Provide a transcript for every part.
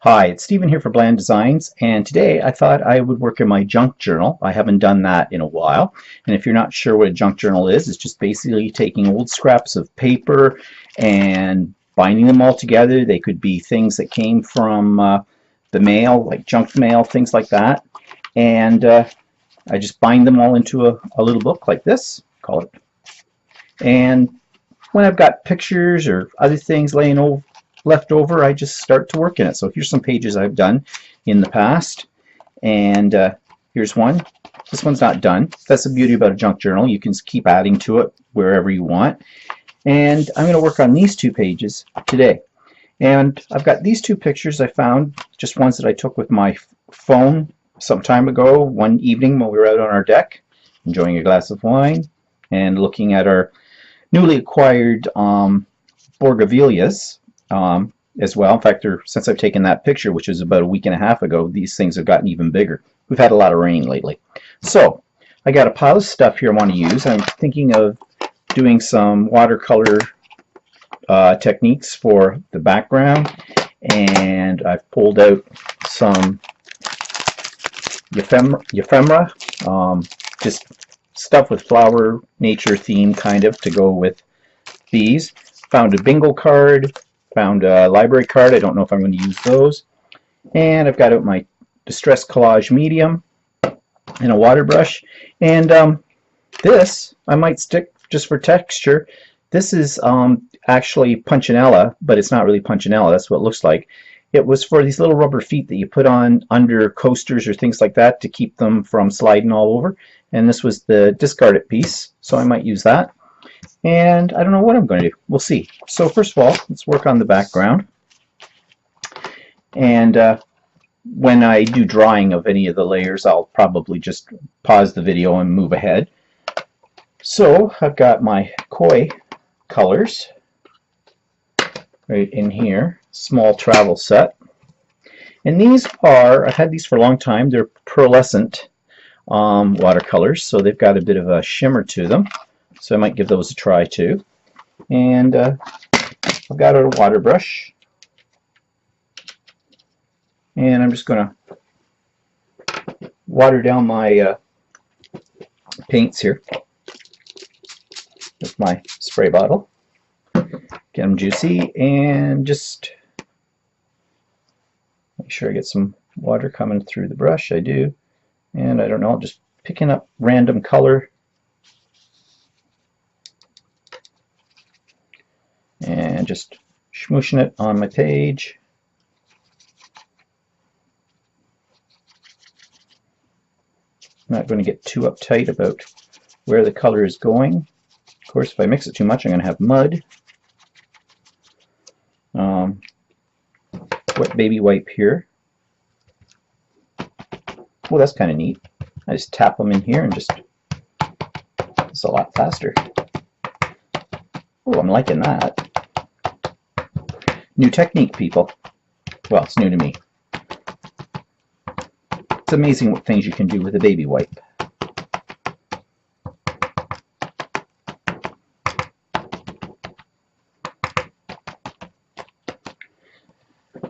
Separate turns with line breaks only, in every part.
Hi, it's Stephen here for Bland Designs, and today I thought I would work in my junk journal. I haven't done that in a while, and if you're not sure what a junk journal is, it's just basically taking old scraps of paper and binding them all together. They could be things that came from the mail, like junk mail, things like that, and I just bind them all into a little book like this, call it, and when I've got pictures or other things left over, I just start to work in it. So here's some pages I've done in the past, and here's one. This one's not done. That's the beauty about a junk journal. You can keep adding to it wherever you want. And I'm going to work on these two pages today. And I've got these two pictures I found, just ones that I took with my phone some time ago, one evening when we were out on our deck, enjoying a glass of wine and looking at our newly acquired Bougainvilleas as well. In fact, since I've taken that picture, which was about a week and a half ago, these things have gotten even bigger. We've had a lot of rain lately. So I got a pile of stuff here I want to use. I'm thinking of doing some watercolor techniques for the background, and I've pulled out some ephemera, just stuff with flower, nature theme kind of to go with these. Found a bingo card, found a library card. I don't know if I'm going to use those. And I've got out my Distress Collage medium and a water brush. And this I might stick just for texture. This is actually punchinella, but it's not really punchinella. That's what it looks like. It was for these little rubber feet that you put on under coasters or things like that to keep them from sliding all over. And this was the discarded piece, so I might use that. And I don't know what I'm going to do. We'll see. So first of all, let's work on the background. And when I do drawing of any of the layers, I'll probably just pause the video and move ahead. So I've got my koi colors right in here, small travel set. And these are, I've had these for a long time, they're pearlescent watercolors, so they've got a bit of a shimmer to them. So I might give those a try too. And I've got a water brush, and I'm just going to water down my paints here with my spray bottle. Get them juicy, and just make sure I get some water coming through the brush. I do. And I don't know, just picking up random color and just smooshing it on my page. I'm not going to get too uptight about where the color is going. Of course, if I mix it too much, I'm going to have mud. Wet baby wipe here. Oh, that's kind of neat. I just tap them in here and just, it's a lot faster. Oh, I'm liking that. New technique, people. Well, it's new to me. It's amazing what things you can do with a baby wipe.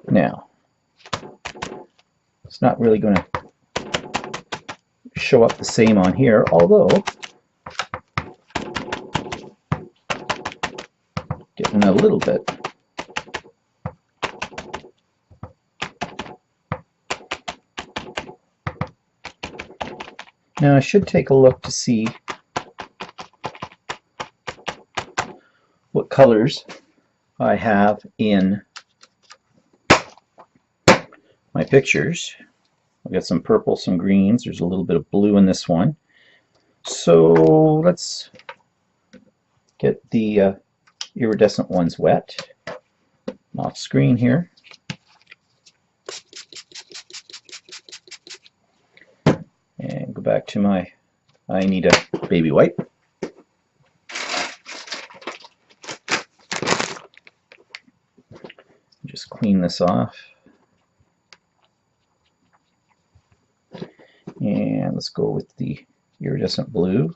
Now, it's not really going to show up the same on here, although getting a little bit. Now I should take a look to see what colors I have in my pictures. I've got some purple, some greens, there's a little bit of blue in this one. So let's get the iridescent ones wet. Off screen here. And go back to my, I need a baby wipe. Just clean this off. And let's go with the iridescent blue.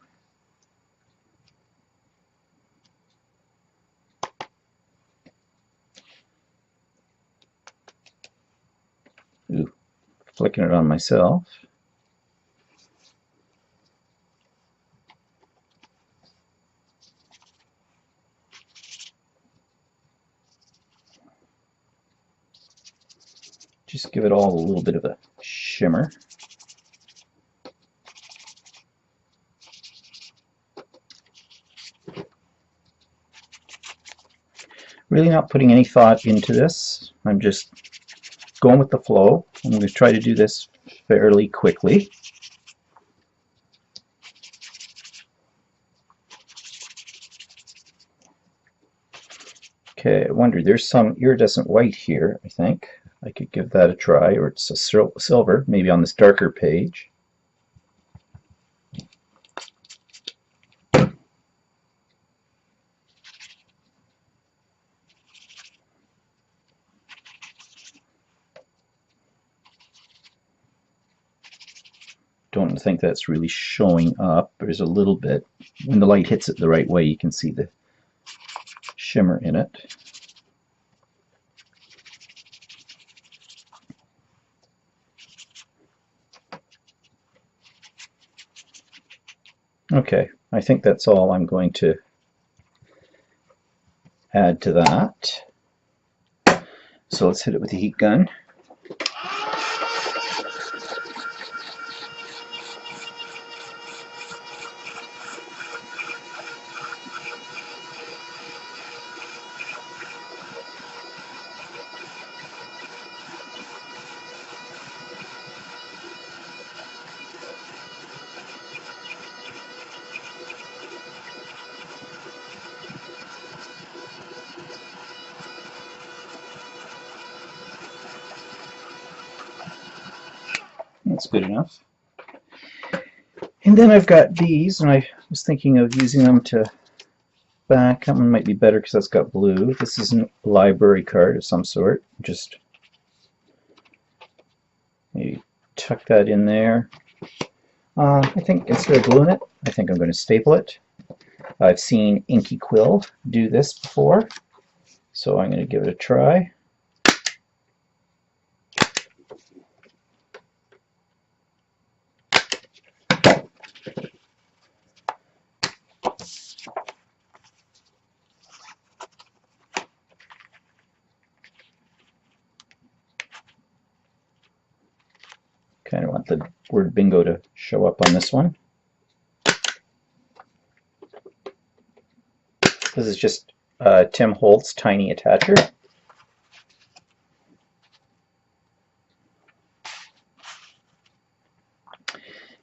flicking it on myself. Just give it all a little bit of a shimmer. Really not putting any thought into this. I'm just going with the flow. I'm going to try to do this fairly quickly. Okay, I wonder, there's some iridescent white here, I think. I could give that a try, or it's a silver, maybe on this darker page. Don't think that's really showing up. There's a little bit. When the light hits it the right way, you can see the shimmer in it. Okay, I think that's all I'm going to add to that. So let's hit it with the heat gun. That's good enough. And then I've got these, and I was thinking of using them to back. That one might be better because that's got blue. This is a library card of some sort. Just maybe tuck that in there. I think instead of gluing it, I think I'm going to staple it. I've seen Inky Quill do this before, so I'm going to give it a try. Kind of want the word bingo to show up on this one. This is just Tim Holtz tiny attacher.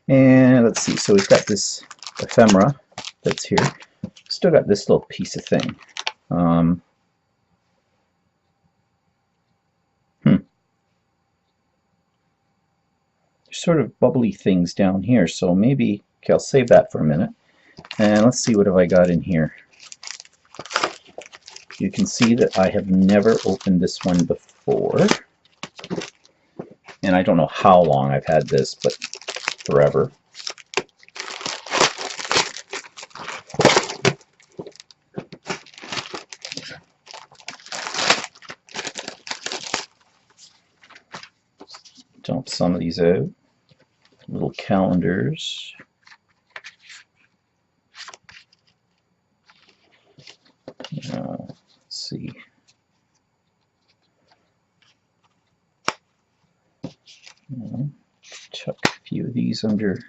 And let's see, so we've got this ephemera that's here. Still got this little piece of thing. There's sort of bubbly things down here, so maybe, okay, I'll save that for a minute. And let's see, what have I got in here? You can see that I have never opened this one before. And I don't know how long I've had this, but forever. Dump some of these out. Little calendars. Let's see. Chuck a few of these under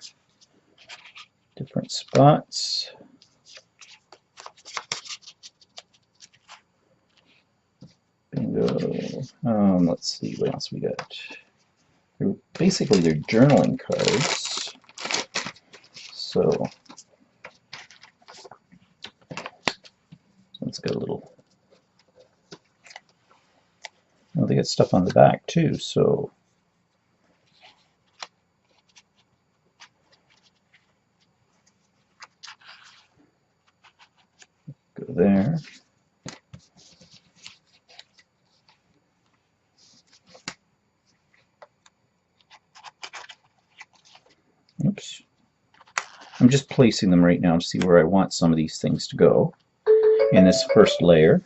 different spots. Bingo. Let's see what else we got. Basically, they're journaling cards. So it's got a little. Oh, they got stuff on the back too. So go there. Oops. I'm just placing them right now to see where I want some of these things to go in this first layer.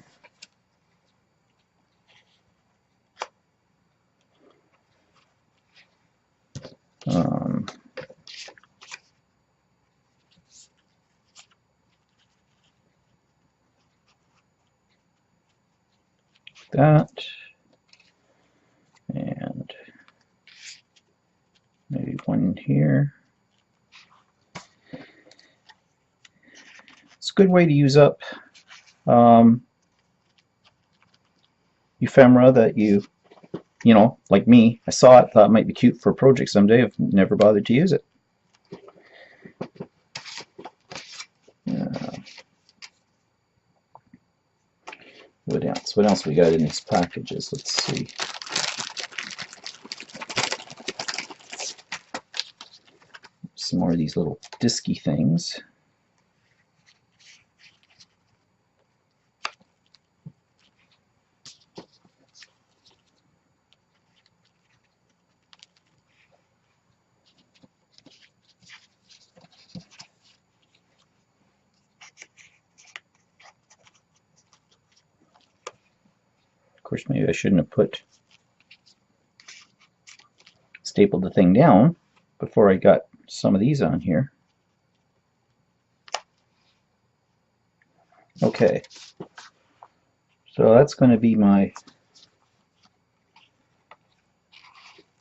that. And maybe one here. It's a good way to use up ephemera that you know, like me, I saw it, thought it might be cute for a project someday. I've never bothered to use it. What else? What else we got in these packages? Let's see. Some more of these little disky things. Of course, maybe I shouldn't have stapled the thing down before I got some of these on here. Okay, so that's going to be my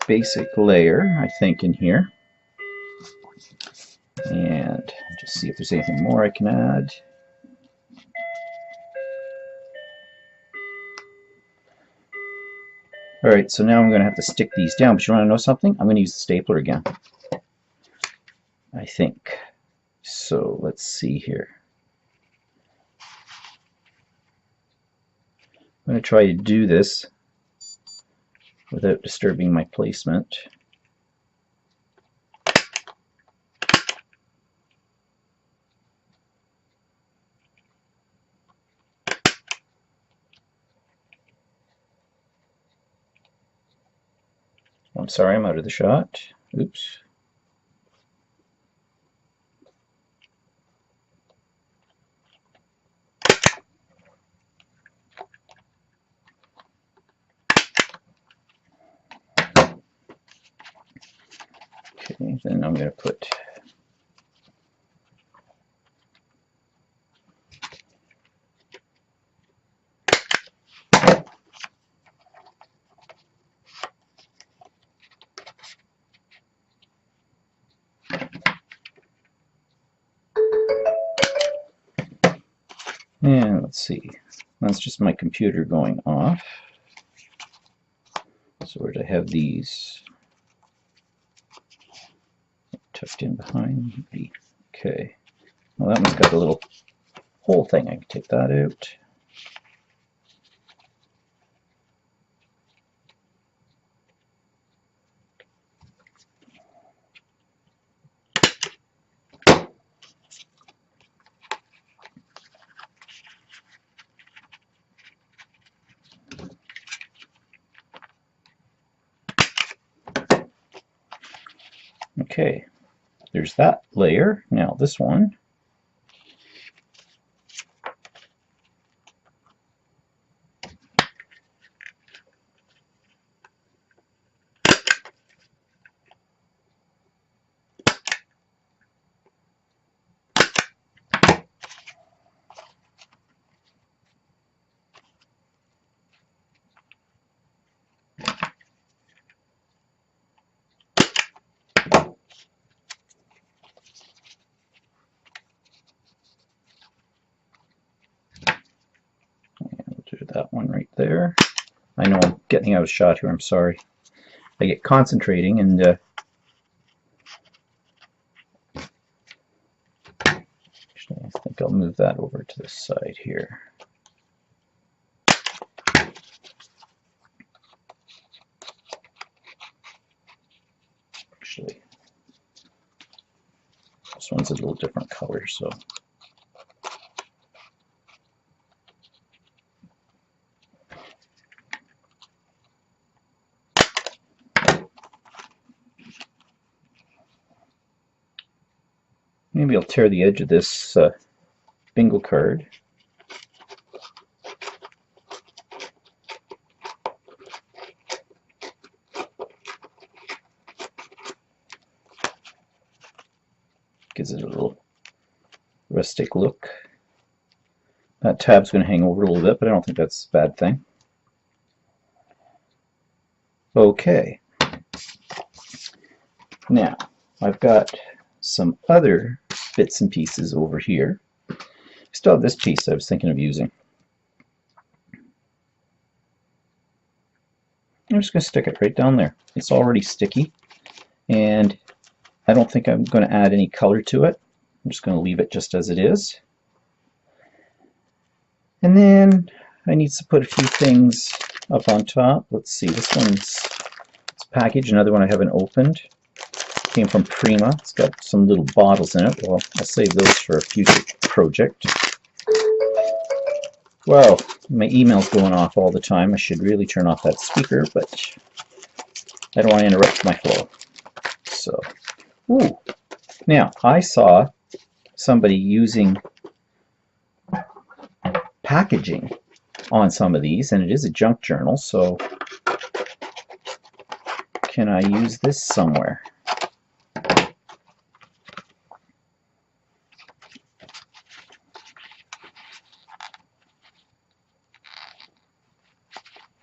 basic layer, I think, in here. And just see if there's anything more I can add. Alright, so now I'm going to have to stick these down, but you want to know something? I'm going to use the stapler again, I think. So let's see here. I'm going to try to do this without disturbing my placement. I'm sorry, I'm out of the shot. Oops. Okay, then I'm going to put and let's see, that's just my computer going off. So where do I have these? Tucked in behind me. Okay. Well, that one's got a little hole thing. I can take that out. Okay, there's that layer. Now this one. That one right there. I know I'm getting out of shot here, I'm sorry. I get concentrating and actually I think I'll move that over to the side here. Actually, this one's a little different color, so maybe I'll tear the edge of this bingo card. Gives it a little rustic look. That tab's going to hang over a little bit, but I don't think that's a bad thing. Okay, now I've got some other bits and pieces over here. Still have this piece I was thinking of using. I'm just going to stick it right down there. It's already sticky, and I don't think I'm going to add any color to it. I'm just going to leave it just as it is. And then I need to put a few things up on top. Let's see, this one's a package, another one I haven't opened. Came from Prima. It's got some little bottles in it. Well, I'll save those for a future project. Well, my email's going off all the time. I should really turn off that speaker, but I don't want to interrupt my flow. So, ooh. Now, I saw somebody using packaging on some of these, and it is a junk journal, so can I use this somewhere?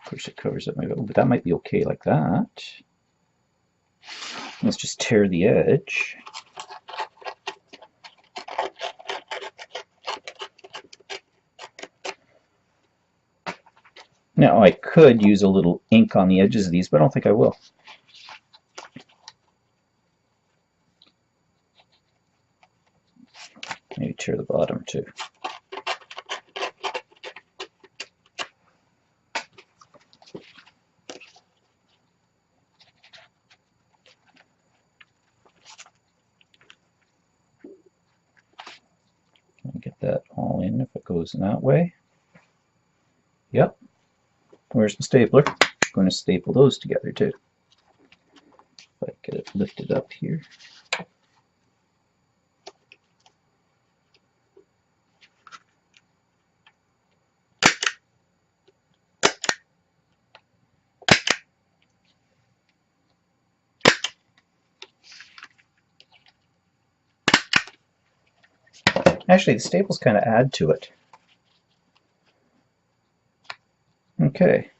Of course it covers up my, but that might be okay like that. Let's just tear the edge. Now I could use a little ink on the edges of these, but I don't think I will. Maybe tear the bottom too. Can I get that all in if it goes in that way? Yep. Where's the stapler? I'm going to staple those together too. If I get it lifted up here. Actually, the staples kind of add to it. Okay.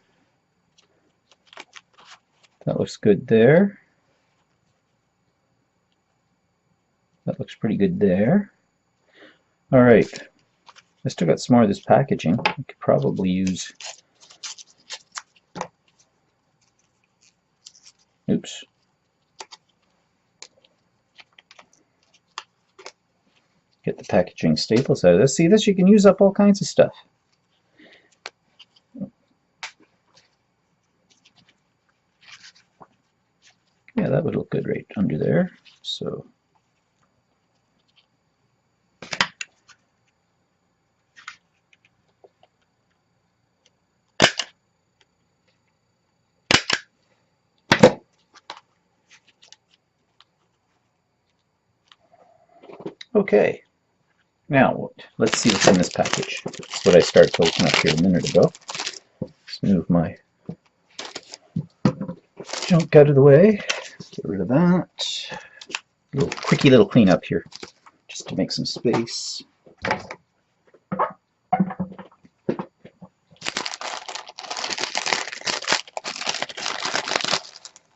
That looks good there. That looks pretty good there. All right. I still got some more of this packaging. I could probably use... Oops. Get the packaging staples out of this. See this? You can use up all kinds of stuff. Yeah, that would look good right under there. So okay. Now let's see what's in this package. That's what I started to open up here a minute ago. Let's move my junk out of the way. Get rid of that. Quickie little cleanup here, just to make some space.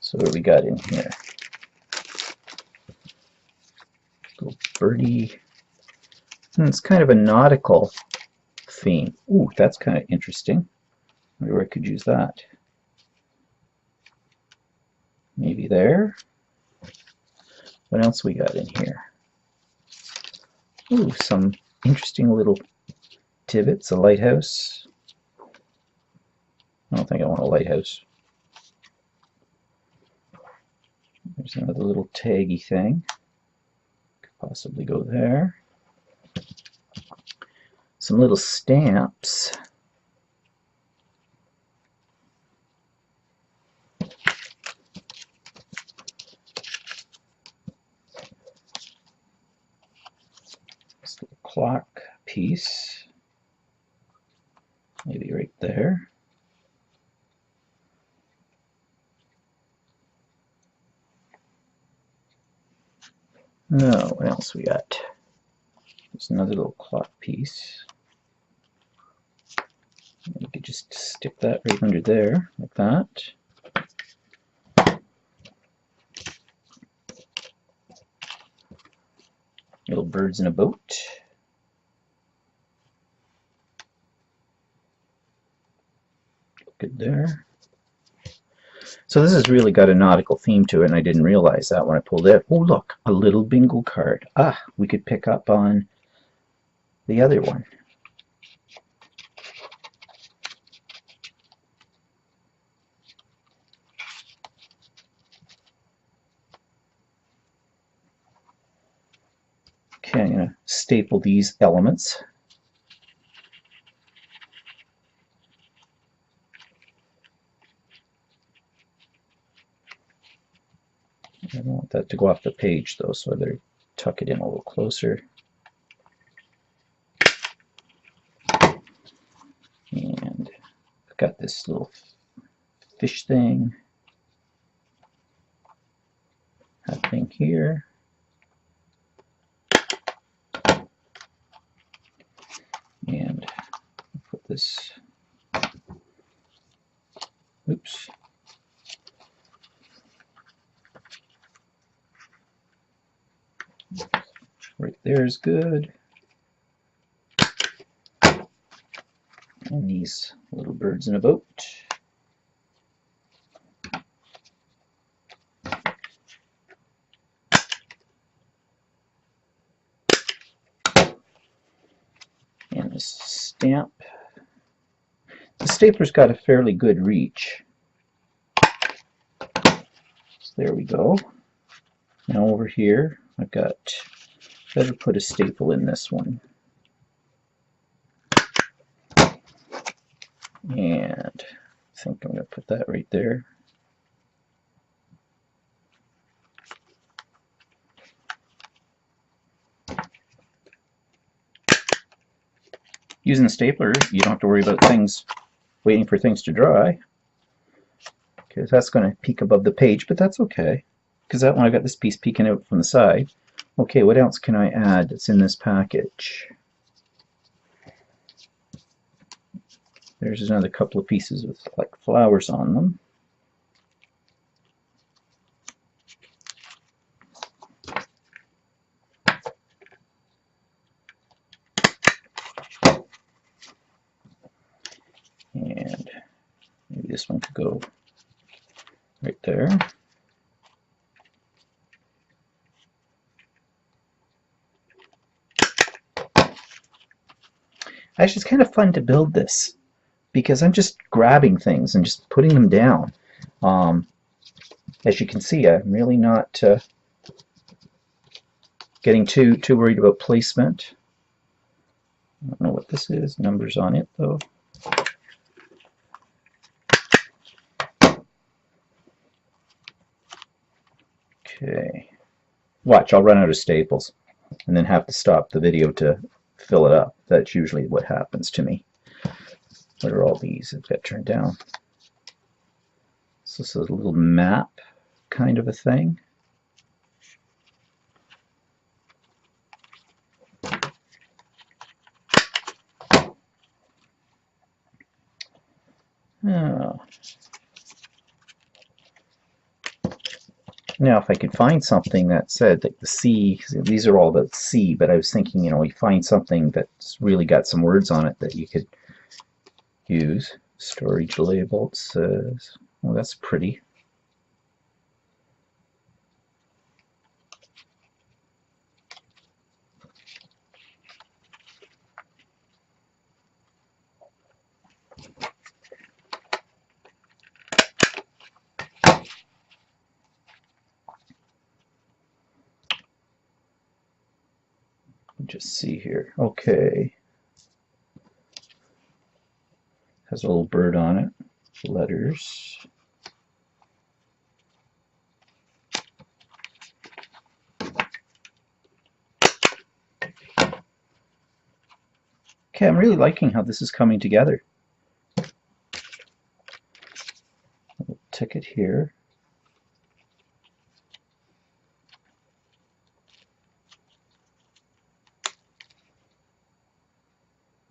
So what do we got in here? Little birdie. And it's kind of a nautical theme. Ooh, that's kind of interesting. I wonder where I could use that. Maybe there. What else we got in here? Ooh, some interesting little divots. A lighthouse. I don't think I want a lighthouse. There's another little taggy thing. Could possibly go there. Some little stamps. This little clock piece. Maybe right there. Oh, what else we got? There's another little clock piece. You could just stick that right under there, like that. little birds in a boat. Good there. So this has really got a nautical theme to it, and I didn't realize that when I pulled it. Oh, look, a little bingo card. Ah, we could pick up on the other one. Okay, I'm going to staple these elements. I don't want that to go off the page though, so I better tuck it in a little closer. And I've got this little fish thing happening here. And I'll put this, oops. Right there is good. And these little birds in a boat. And this stamp. The stapler's got a fairly good reach. So there we go. Now over here, I've got, better put a staple in this one. And I think I'm going to put that right there. Using the stapler, you don't have to worry about things, waiting for things to dry. Because that's going to peek above the page, but that's okay. Because that one, I've got this piece peeking out from the side. Okay, what else can I add that's in this package? There's another couple of pieces with like flowers on them. And maybe this one could go right there. Actually, it's kind of fun to build this because I'm just grabbing things and just putting them down. As you can see, I'm really not getting too worried about placement. I don't know what this is. Numbers on it, though. Okay. Watch, I'll run out of staples and then have to stop the video to fill it up. That's usually what happens to me. What are all these? I've got turned down. So this is a little map kind of a thing. Oh. Now, if I could find something that said like the sea, these are all about sea, but I was thinking, you know, we find something that's really got some words on it that you could use. Storage label, it says, well, that's pretty. Just see here. Okay. Has a little bird on it. Letters. Okay, I'm really liking how this is coming together. I'll tick it here.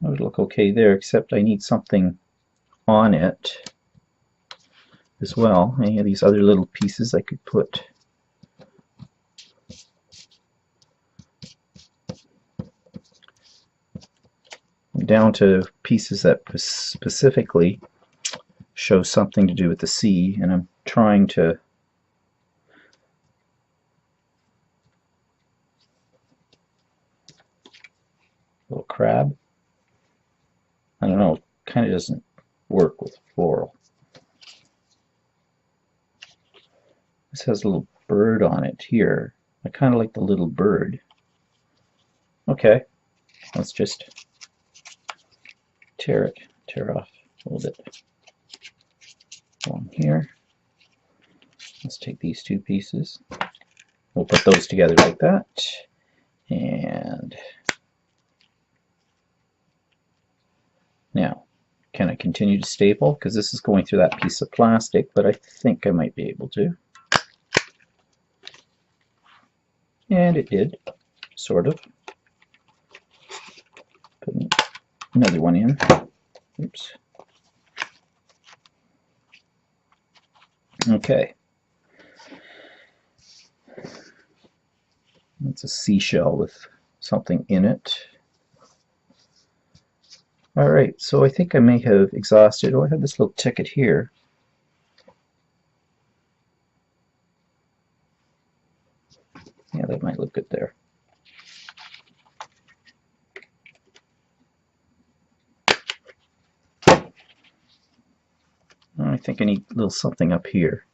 That would look okay there, except I need something on it as well. Any of these other little pieces I could put down to pieces that specifically show something to do with the sea, and I'm trying to little crab. I don't know, kind of doesn't work with floral. This has a little bird on it here. I kind of like the little bird. Okay, let's just tear off a little bit along here. Let's take these two pieces. We'll put those together like that. And now, can I continue to staple? Because this is going through that piece of plastic, but I think I might be able to. And it did, sort of. Put another one in. Oops. Okay. That's a seashell with something in it. Alright, so I think I may have exhausted. Oh, I have this little ticket here. Yeah, that might look good there. I think I need a little something up here.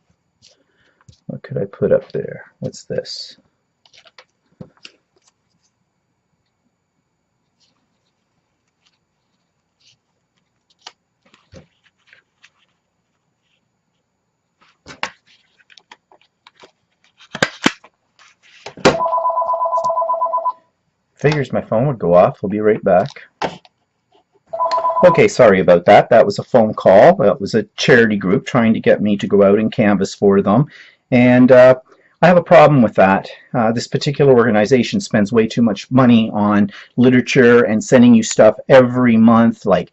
What could I put up there? What's this? Figures my phone would go off. We'll be right back. Okay, sorry about that. That was a phone call. That was a charity group trying to get me to go out and canvas for them. And I have a problem with that. This particular organization spends way too much money on literature and sending you stuff every month, like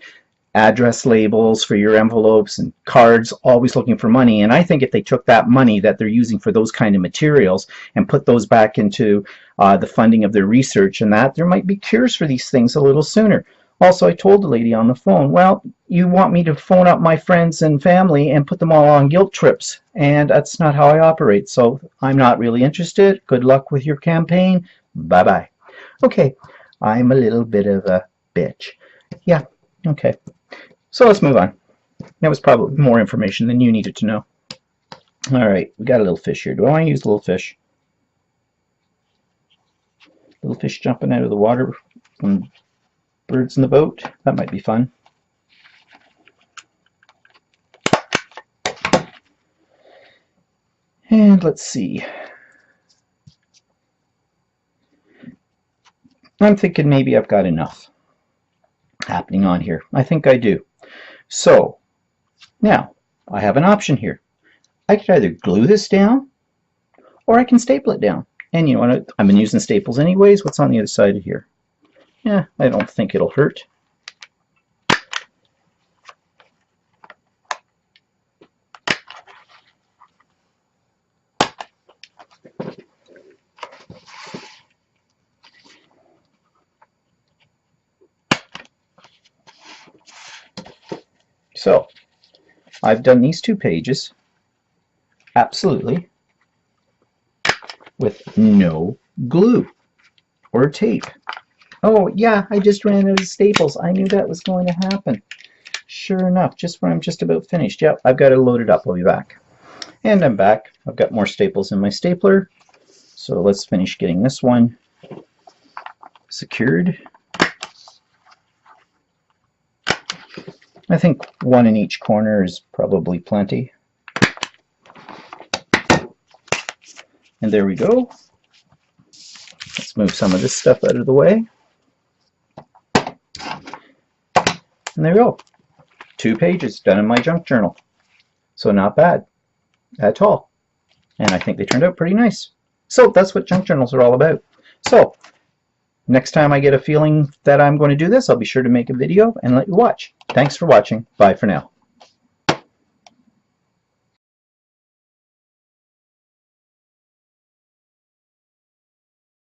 address labels for your envelopes and cards, always looking for money. And I think if they took that money that they're using for those kind of materials and put those back into the funding of their research and that, there might be cures for these things a little sooner. Also, I told the lady on the phone, well, you want me to phone up my friends and family and put them all on guilt trips, and that's not how I operate, so I'm not really interested. Good luck with your campaign. Bye-bye. Okay, I'm a little bit of a bitch. Yeah, okay. So let's move on. That was probably more information than you needed to know. All right, we got a little fish here. Do I want to use the little fish? Little fish jumping out of the water when birds in the boat. That might be fun. And let's see. I'm thinking maybe I've got enough happening on here. I think I do. So now I have an option here. I could either glue this down or I can staple it down. And you know what? I've been using staples anyways. What's on the other side of here? Yeah, I don't think it'll hurt. So, I've done these 2 pages absolutely with no glue or tape. Oh yeah, I just ran out of staples. I knew that was going to happen. Sure enough, just when I'm just about finished. Yep, I've got it loaded up. I'll be back. And I'm back. I've got more staples in my stapler. So let's finish getting this one secured. I think 1 in each corner is probably plenty. And there we go. Let's move some of this stuff out of the way. And there we go. 2 pages done in my junk journal. So not bad at all. And I think they turned out pretty nice. So that's what junk journals are all about. So next time I get a feeling that I'm going to do this, I'll be sure to make a video and let you watch. Thanks for watching. Bye for now.